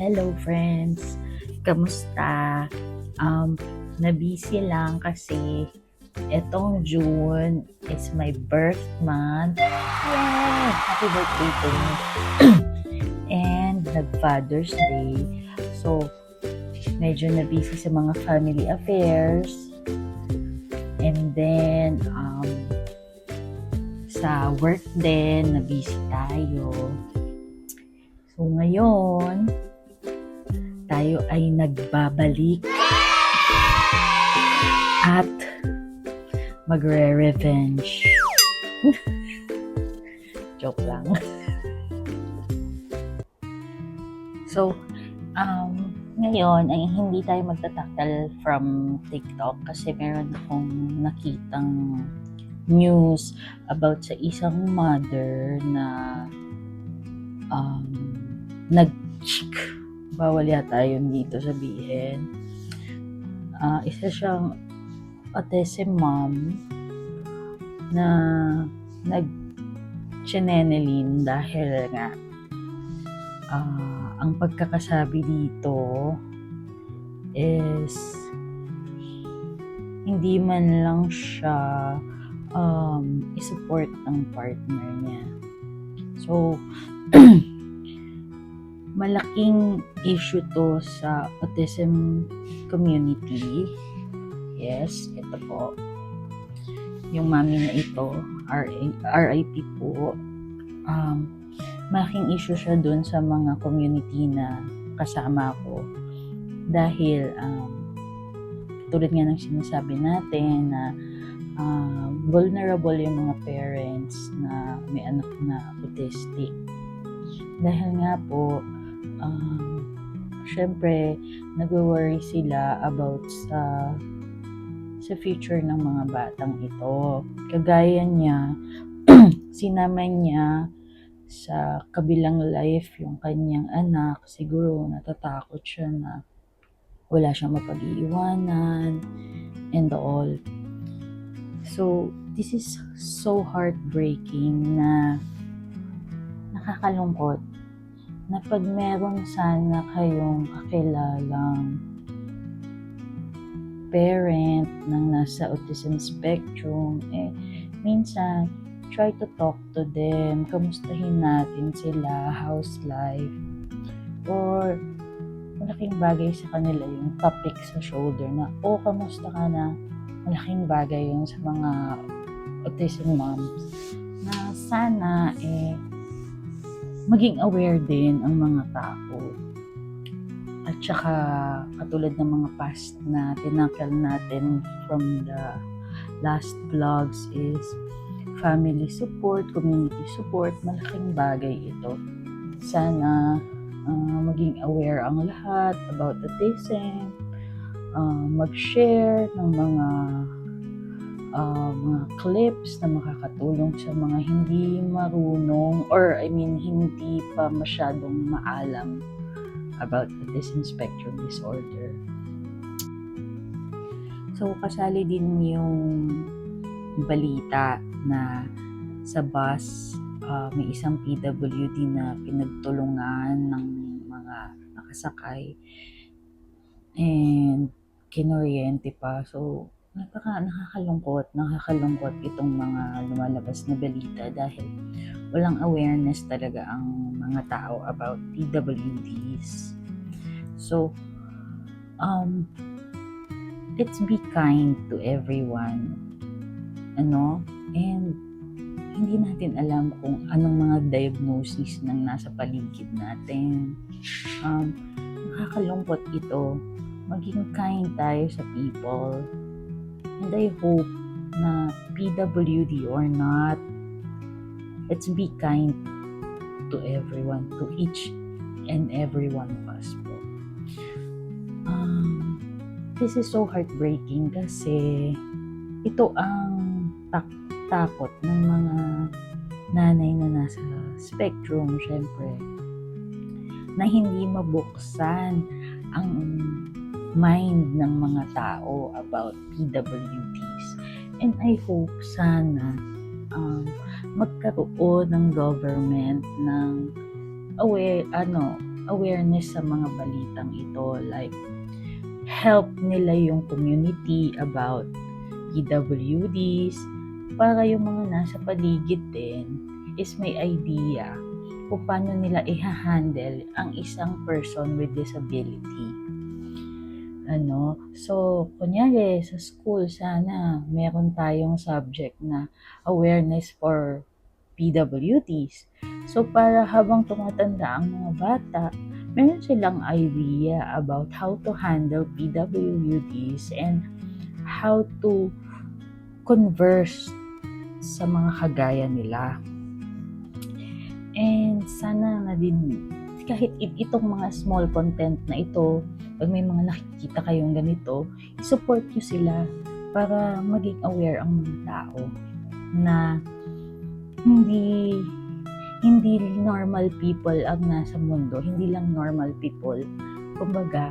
Hello friends! Kamusta? Na-busy lang kasi etong June is my birth month. Yay! Happy birthday to me! And nag-Father's Day. So, medyo na-busy sa mga family affairs. And then, sa work din, na-busy tayo. So, ngayon, tayo ay nagbabalik at magre-revenge. Joke lang. So, ngayon ay hindi tayo magtatakal from TikTok kasi meron akong nakitang news about sa isang mother na bawal yata yun dito sabihin. Isa siyang autism mom na nag-chinenelin dahil nga ang pagkakasabi dito is hindi man lang siya i-support ang partner niya. So, malaking issue to sa autism community. Yes, ito po. Yung mami na ito, RIP po. Malaking issue siya dun sa mga community na kasama ko. Dahil, tulad nga ng sinasabi natin na vulnerable yung mga parents na may anak na autistic. Dahil nga po, syempre, nag-worry sila about sa future ng mga batang ito. Kagaya niya, sinama niya sa kabilang life yung kanyang anak. Siguro natatakot siya na wala siyang mapag-iiwanan and all. So, this is so heartbreaking na nakakalungkot na pag meron sana kayong kakilalang parent ng nasa autism spectrum, minsan, try to talk to them, kamustahin natin sila, how's life, or malaking bagay sa kanila yung topic sa shoulder na, kamusta ka na, malaking bagay yun sa mga autism moms, na sana, maging aware din ang mga tao. At saka, katulad ng mga past na tinakal natin from the last vlogs is family support, community support, malaking bagay ito. Sana maging aware ang lahat about autism, mag-share ng mga clips na makakatulong sa mga hindi marunong or hindi pa masyadong maalam about autism spectrum disorder. So, kasali din yung balita na sa bus, may isang PWD na pinagtulungan ng mga nakasakay and kinoryente pa. So, nakakalungkot itong mga lumalabas na balita dahil walang awareness talaga ang mga tao about PWDs. So, let's be kind to everyone. And hindi natin alam kung anong mga diagnosis ng nasa paligid natin. Nakakalungkot ito. Maging kind tayo sa people. And I hope na PWD or not, let's be kind to everyone, to each and every one of us po. This is so heartbreaking kasi ito ang takot ng mga nanay na nasa spectrum, syempre, na hindi mabuksan ang mind ng mga tao about PWDs. And I hope sana magkaroon ng government ng awareness sa mga balitang ito, like help nila yung community about PWDs para yung mga nasa paligid din is may idea kung paano nila i-handle ang isang person with disability. So, kunyari, sa school, sana meron tayong subject na awareness for PWDs. So, para habang tumatanda ang mga bata, meron silang idea about how to handle PWDs and how to converse sa mga kagaya nila. And sana na din, kahit itong mga small content na ito, pag may mga nakikita kayong ganito, support nyo sila para maging aware ang mga tao na hindi normal people ang nasa mundo, hindi lang normal people. Kumbaga,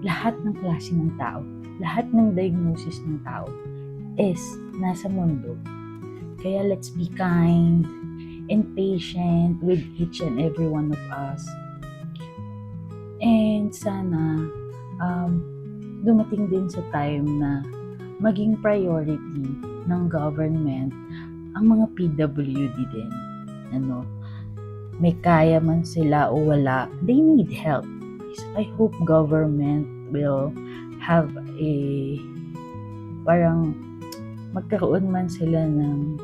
lahat ng klase ng tao, lahat ng diagnosis ng tao is nasa mundo. Kaya let's be kind and patient with each and every one of us. And sana dumating din sa time na maging priority ng government ang mga PWD din. May kaya man sila o wala, they need help. I hope government will have parang magkaroon man sila ng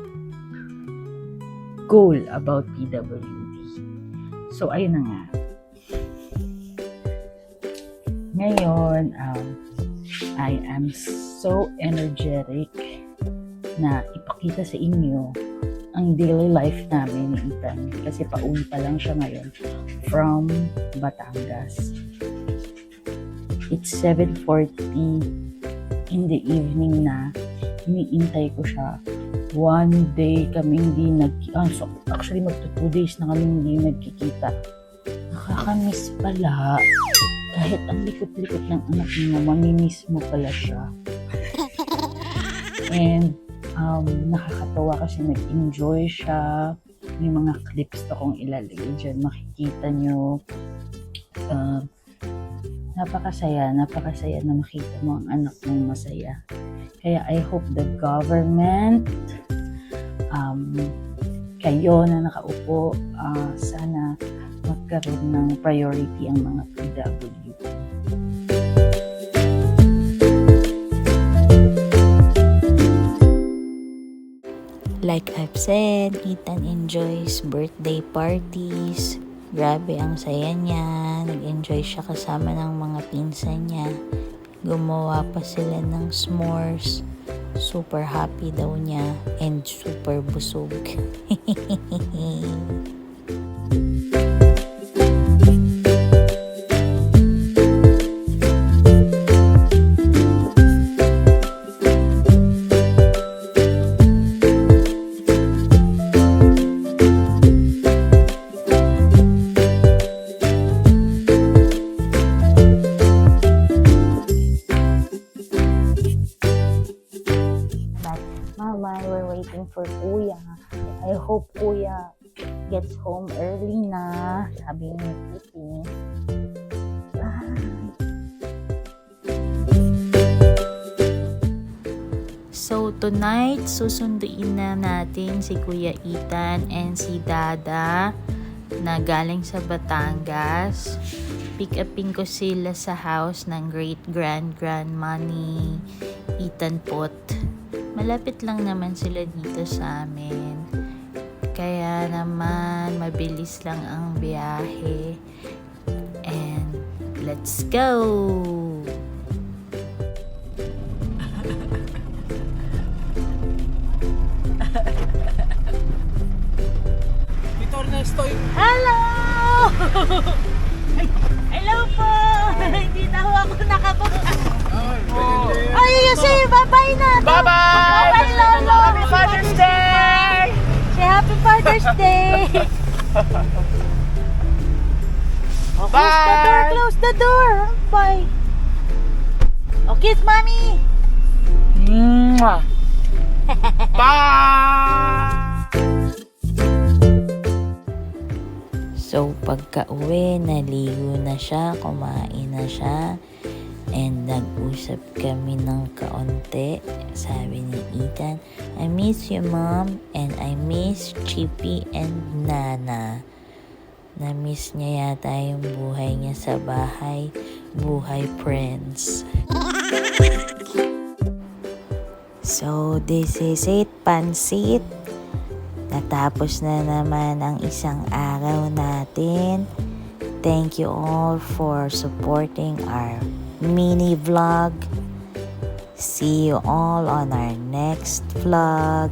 goal about PWD. So, ayun na nga. Ngayon, I am so energetic na ipakita sa inyo ang daily life namin ni Ethan kasi pauwi pa lang siya ngayon from Batangas. It's 7:40 in the evening na. Iniintay ko siya. One day kami hindi actually magto 2 days na kami hindi nagkikita. Nakakamiss pala. Kahit ang likot-likot ng anak mo, mamimiss mo pala siya. And nakakatawa kasi nag-enjoy siya. May mga clips akong ilalagay dyan. Makikita nyo. Napakasaya na makita mo ang anak mong masaya. Kaya I hope the government, kayo na nakaupo, sana magkaroon ng priority ang mga PWD. Like I've said, Ethan enjoys birthday parties. Grabe ang saya niya. Nag-enjoy siya kasama ng mga pinsan niya. Gumawa pa sila ng s'mores. Super happy daw niya and super busog. Mama, we're waiting for Kuya. I hope Kuya gets home early na. Sabi ni Titi. So tonight, susunduin na natin si Kuya Ethan and si Dada na galing sa Batangas. Pick-upin ko sila sa house ng great-grandma ni Ethan Pot. Malapit lang naman sila dito sa amin. Kaya naman, mabilis lang ang biyahe. And let's go! Tito Ernesto, Hello! Hello po! Hindi na ako nakapunta. Ay, kasi bye-bye na. Bye-bye! Bye-bye, Lolo! Happy Father's Day! Say Happy Father's Day! Bye! Close the door! Bye! Oh, kiss mommy! Mwah! Bye! So, pagka-uwi, naligo na siya, kumain na siya, and nag-usap kami ng kaunti. Sabi ni Ethan, I miss you, Mom, and I miss Chippy and Nana. Na-miss niya yata yung buhay niya sa bahay, buhay friends. So, this is it, pansit. Natapos na naman ang isang araw natin. Thank you all for supporting our mini vlog. See you all on our next vlog.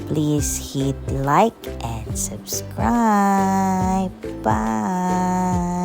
Please hit like and subscribe. Bye!